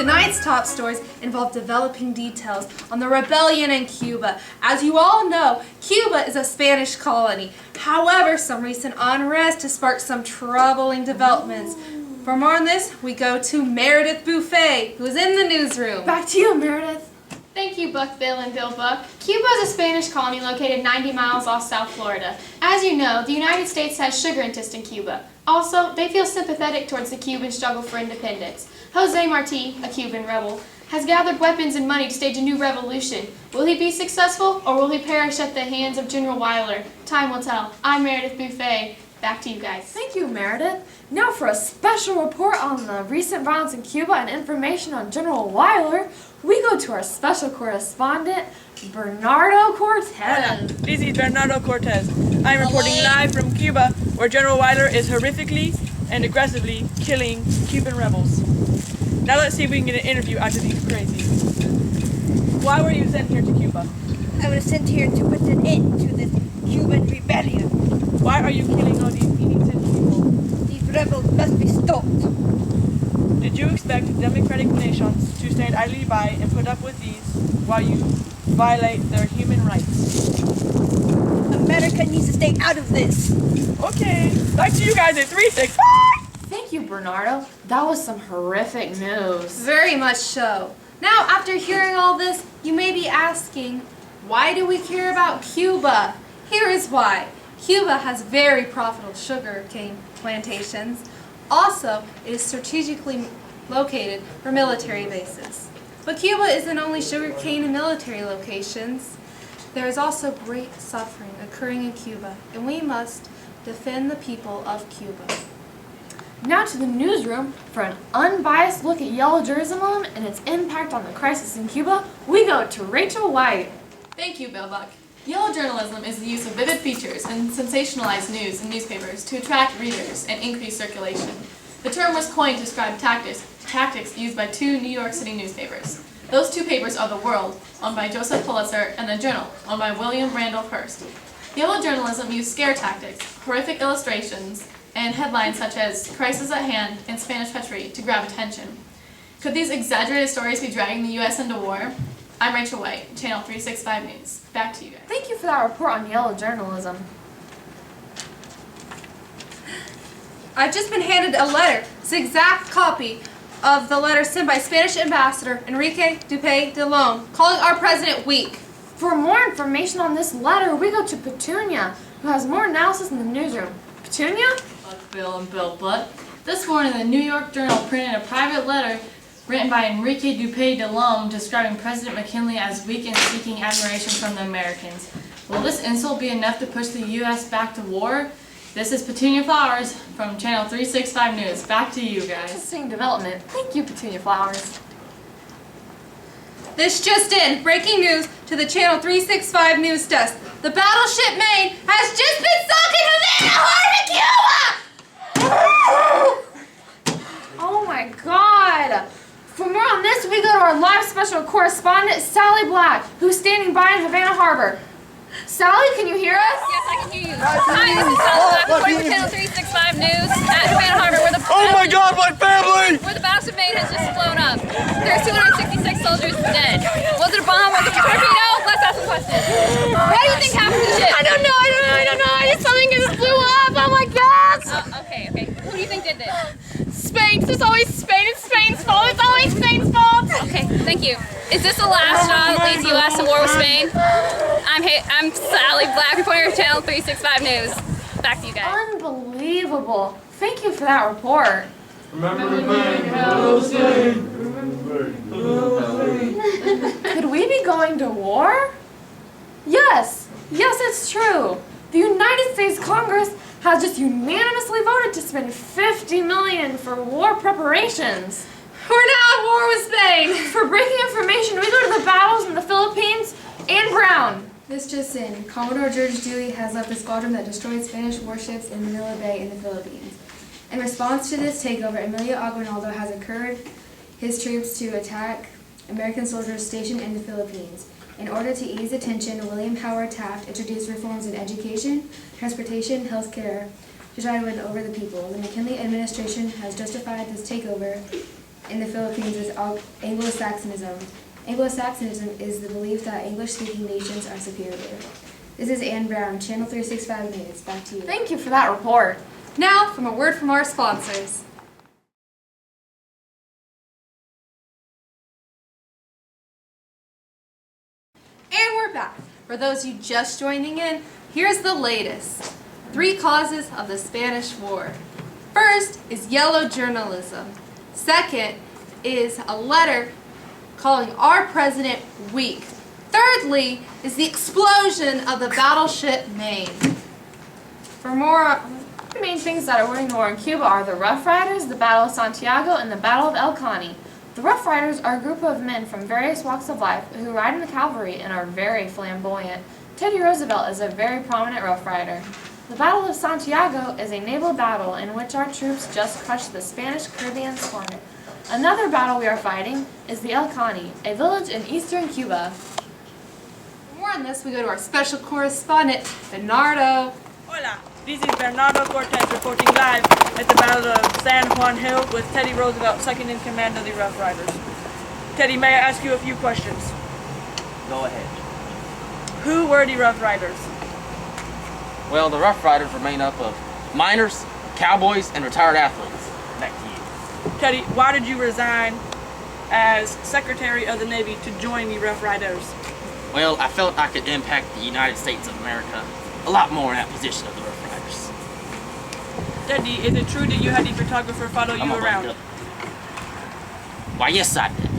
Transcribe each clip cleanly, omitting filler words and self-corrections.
Tonight's top stories involve developing details on the rebellion in Cuba. As you all know, Cuba is a Spanish colony. However, some recent unrest has sparked some troubling developments. For more on this, we go to Meredith Buffet, who is in the newsroom. Back to you, Meredith. Thank you, Buck Bill and Bill Buck. Cuba is a Spanish colony located 90 miles off South Florida. As you know, the United States has sugar interests in Cuba. Also, they feel sympathetic towards the Cuban struggle for independence. Jose Marti, a Cuban rebel, has gathered weapons and money to stage a new revolution. Will he be successful, or will he perish at the hands of General Weyler? Time will tell. I'm Meredith Buffet. Back to you guys. Thank you, Meredith. Now for a special report on the recent violence in Cuba and information on General Weyler, we go to our special correspondent, Bernardo Cortez. This is Bernardo Cortez. I'm reporting live from Cuba, where General Weyler is horrifically and aggressively killing Cuban rebels. Now let's see if we can get an interview out of these crazies. Why were you sent here to Cuba? I was sent here to put an end to this Cuban rebellion. Why are you killing all these innocent people? These rebels must be stopped. Did you expect democratic nations to stand idly by and put up with these while you violate their human rights? America needs to stay out of this. Okay, back to you guys at 365! Thank you, Bernardo. That was some horrific news. Very much so. Now, after hearing all this, you may be asking, why do we care about Cuba? Here is why. Cuba has very profitable sugar cane plantations. Also, it is strategically located for military bases. But Cuba isn't only sugarcane and military locations. There is also great suffering occurring in Cuba, and we must defend the people of Cuba. Now to the newsroom for an unbiased look at yellow journalism and its impact on the crisis in Cuba, we go to Rachel White. Thank you, Bill Buck. Yellow journalism is the use of vivid features and sensationalized news in newspapers to attract readers and increase circulation. The term was coined to describe tactics used by two New York City newspapers. Those two papers are The World, owned by Joseph Pulitzer, and The Journal, owned by William Randolph Hearst. Yellow journalism used scare tactics, horrific illustrations, and headlines such as "Crisis at Hand" and "Spanish Treachery" to grab attention. Could these exaggerated stories be dragging the U.S. into war? I'm Rachel White, Channel 365 News. Back to you guys. Thank you for that report on yellow journalism. I've just been handed a letter. It's an exact copy of the letter sent by Spanish Ambassador Enrique Duque de Lome, calling our president weak. For more information on this letter, we go to Petunia, who has more analysis in the newsroom. Petunia? Buck Bill and Bill Buck. This morning, the New York Journal printed a private letter written by Enrique Duque de Lome describing President McKinley as weak and seeking admiration from the Americans. Will this insult be enough to push the U.S. back to war? This is Petunia Flowers from Channel 365 News. Back to you guys. Interesting development. Thank you, Petunia Flowers. This just in, breaking news to the Channel 365 News Desk. The battleship Maine has just been sunk into the heart of Cuba! Oh my God! For more on this, we go to our live special correspondent, Sally Black, who's standing by in Havana Harbor. Sally, can you hear us? Yes, I can hear you. Hi, this is Sally Black reporting for Channel 365 News at Havana Harbor, where the Oh my God, my family! where the battleship Maine has just flown up. There's 266 soldiers dead. Was it a bomb? Was it a torpedo? Let's ask some questions. What do you think happened to the ship? I don't know. Something just blew up. Oh my God! Okay. Who do you think did this? Spain. It's always Spain. It's Spain's fault. It's always Spain's fault. Okay, thank you. Is this the last straw that leads U.S. to war with Spain? I'm Sally Black reporting for Channel 365 News. Back to you guys. Unbelievable. Thank you for that report. Could we be going to war? Yes, it's true. The United States Congress has just unanimously voted to spend $50 million for war preparations. We're now at war with Spain! For breaking information, we go to the battles in the Philippines and Brown. This just in, Commodore George Dewey has left a squadron that destroyed Spanish warships in Manila Bay in the Philippines. In response to this takeover, Emilio Aguinaldo has encouraged his troops to attack American soldiers stationed in the Philippines. In order to ease the tension, William Howard Taft introduced reforms in education, transportation, healthcare to try to win over the people. The McKinley administration has justified this takeover in the Philippines is Anglo-Saxonism. Anglo-Saxonism is the belief that English-speaking nations are superior. This is Ann Brown, Channel 365 News. Back to you. Thank you for that report. Now, from a word from our sponsors. And we're back. For those you just joining in, here's the latest. 3 causes of the Spanish War. First is yellow journalism. Second is a letter calling our president weak. Thirdly is the explosion of the battleship Maine. For more, the main things that are winning the war in Cuba are the Rough Riders, the Battle of Santiago, and the Battle of El Caney. The Rough Riders are a group of men from various walks of life who ride in the cavalry and are very flamboyant. Teddy Roosevelt is a very prominent Rough Rider. The Battle of Santiago is a naval battle in which our troops just crushed the Spanish Caribbean squadron. Another battle we are fighting is the El Caney, a village in eastern Cuba. For more on this, we go to our special correspondent, Bernardo. Hola, this is Bernardo Cortez reporting live at the Battle of San Juan Hill with Teddy Roosevelt, second in command of the Rough Riders. Teddy, may I ask you a few questions? Go ahead. Who were the Rough Riders? Well, the Rough Riders were made up of miners, cowboys, and retired athletes. Back to you. Teddy, why did you resign as Secretary of the Navy to join the Rough Riders? Well, I felt I could impact the United States of America a lot more in that position of the Rough Riders. Teddy, is it true that you had the photographer follow you around? Why, yes, I did.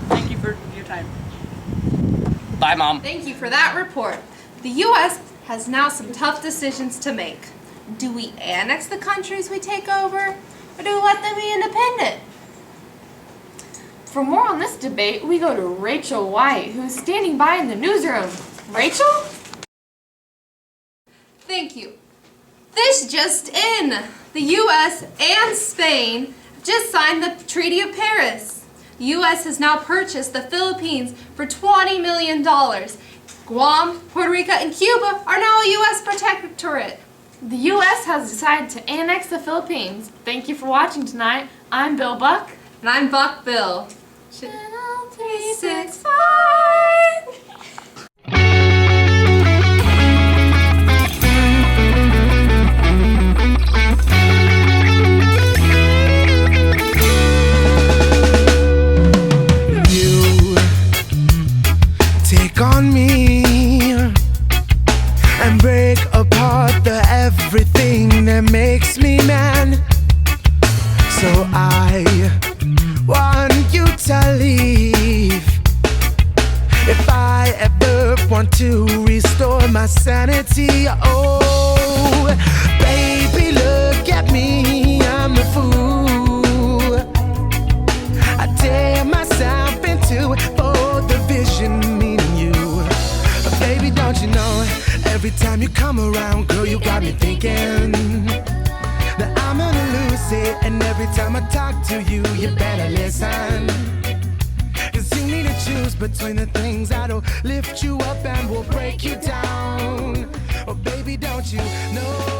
Thank you for your time. Bye, Mom. Thank you for that report. The U.S. has now some tough decisions to make. Do we annex the countries we take over, or do we let them be independent? For more on this debate, we go to Rachel White, who is standing by in the newsroom. Rachel? Thank you. This just in. The U.S. and Spain just signed the Treaty of Paris. The U.S. has now purchased the Philippines for $20 million. Guam, Puerto Rico, and Cuba are now a U.S. protectorate. The U.S. has decided to annex the Philippines. Thank you for watching tonight. I'm Bill Buck. And I'm Buck Bill. Channel 365. On me and break apart the everything that makes me man. So I want you to leave. If I ever want to restore my sanity, oh baby, look at me, I'm a fool. I tear myself into for the vision. Baby, don't you know, every time you come around, girl, you got me thinking that I'm gonna lose it. And every time I talk to you, you better listen, 'cause you need to choose between the things that'll lift you up and will break you down. Oh, baby, don't you know